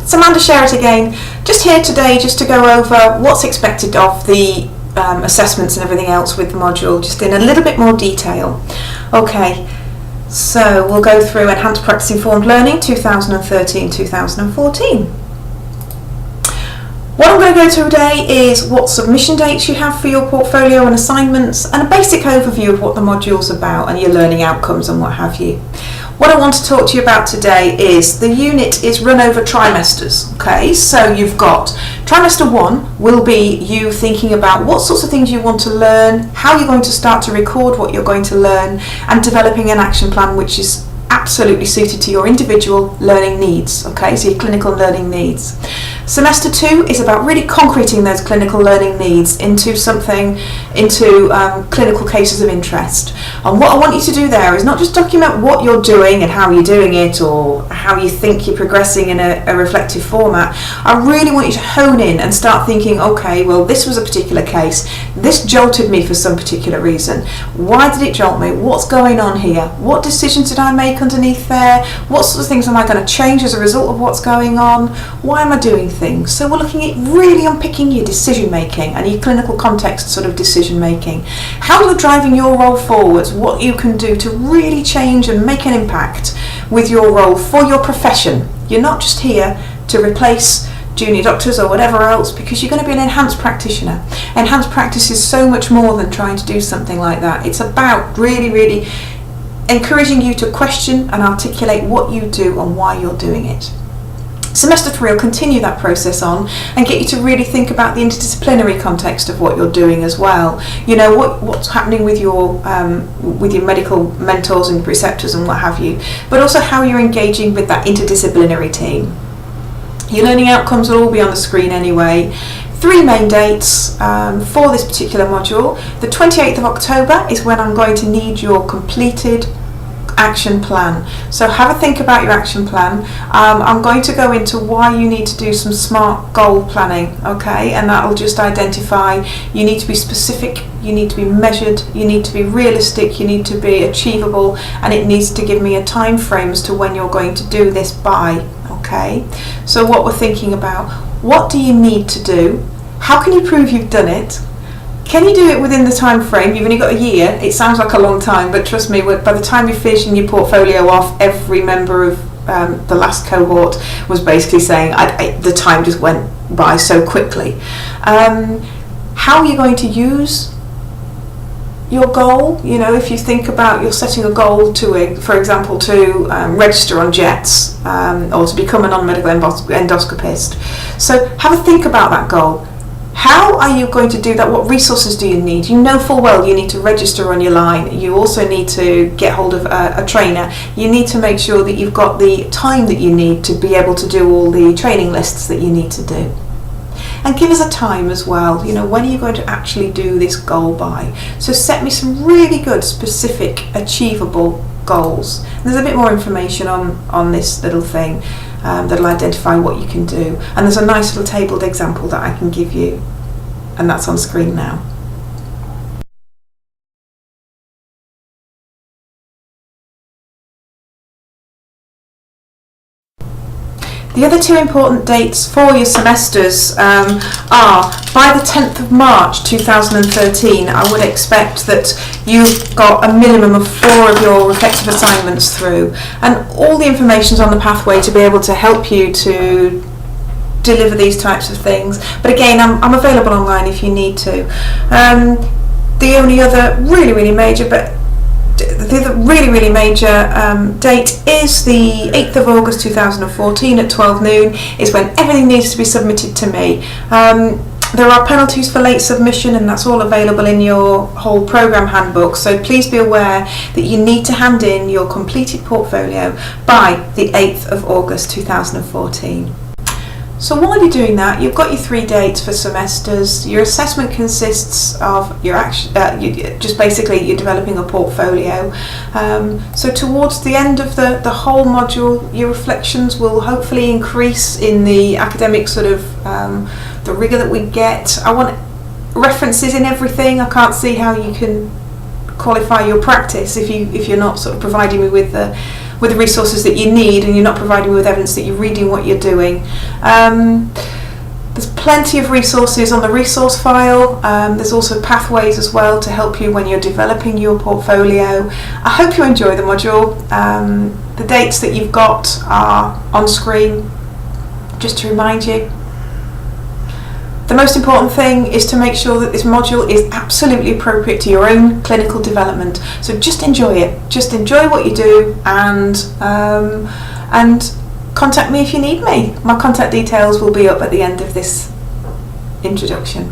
It's Amanda Sherritt again, just here today just to go over what's expected of the assessments and everything else with the module, just in a little bit more detail. Okay, so we'll go through Enhanced Practice Informed Learning 2013-2014. What I'm going to go through today is what submission dates you have for your portfolio and assignments, and a basic overview of what the module's about and your learning outcomes and what have you. What I want to talk to you about today is the unit is run over trimesters. Okay, so you've got trimester 1 will be you thinking about what sorts of things you want to learn, how you're going to start to record what you're going to learn, and developing an action plan which is absolutely suited to your individual learning needs. Okay, so your clinical learning needs. Semester 2 is about really concreting those clinical learning needs into clinical cases of interest. And what I want you to do there is not just document what you're doing and how you're doing it or how you think you're progressing in a reflective format. I really want you to hone in and start thinking, okay, well, this was a particular case. This jolted me for some particular reason. Why did it jolt me? What's going on here? What decisions did I make underneath there? What sorts of things am I going to change as a result of what's going on? Why am I doing things? So we're looking at really unpicking your decision making and your clinical context sort of decision making. How you're driving your role forwards, what you can do to really change and make an impact with your role for your profession. You're not just here to replace junior doctors or whatever else, because you're going to be an enhanced practitioner. Enhanced practice is so much more than trying to do something like that. It's about really encouraging you to question and articulate what you do and why you're doing it. Semester 3 will continue that process on and get you to really think about the interdisciplinary context of what you're doing as well. You know, what's happening with your medical mentors and preceptors and what have you, but also how you're engaging with that interdisciplinary team. Your learning outcomes will all be on the screen anyway. 3 main dates for this particular module. The 28th of October is when I'm going to need your completed action plan. So have a think about your action plan. I'm going to go into why you need to do some smart goal planning, okay, and that will just identify you need to be specific, you need to be measured, you need to be realistic, you need to be achievable, and it needs to give me a time frame as to when you're going to do this by. Okay, so what we're thinking about, what do you need to do, how can you prove you've done it? Can you do it within the time frame? You've only got a year. It sounds like a long time, but trust me, by the time you're finishing your portfolio off, every member of the last cohort was basically saying the time just went by so quickly. How are you going to use your goal? You know, if you think about you're setting a goal for example, to register on JETS or to become a non-medical endoscopist. So have a think about that goal. How are you going to do that? What resources do you need? You know full well you need to register on your line. You also need to get hold of a trainer. You need to make sure that you've got the time that you need to be able to do all the training lists that you need to do. And give us a time as well. You know, when are you going to actually do this goal by? So set me some really good, specific, achievable goals. And there's a bit more information on this little thing that'll identify what you can do. And there's a nice little tabled example that I can give you, and that's on screen now. The other 2 important dates for your semesters are by the 10th of March 2013. I would expect that you've got a minimum of 4 of your reflective assignments through, and all the information's on the pathway to be able to help you to deliver these types of things. But again, I'm available online if you need to. The only other really major date is the 8th of August 2014 at 12 noon is when everything needs to be submitted to me. There are penalties for late submission, and that's all available in your whole programme handbook, so please be aware that you need to hand in your completed portfolio by the 8th of August 2014. So while you're doing that, you've got your 3 dates for semesters. Your assessment consists of your just basically you're developing a portfolio. So towards the end of the whole module, your reflections will hopefully increase in the academic sort of the rigour that we get. I want references in everything. I can't see how you can qualify your practice if you're not sort of providing me with with the resources that you need, and you're not providing me with evidence that you're reading what you're doing. There's plenty of resources on the resource file. There's also pathways as well to help you when you're developing your portfolio. I hope you enjoy the module. The dates that you've got are on screen, just to remind you. The most important thing is to make sure that this module is absolutely appropriate to your own clinical development. So just enjoy it. Just enjoy what you do, and contact me if you need me. My contact details will be up at the end of this introduction.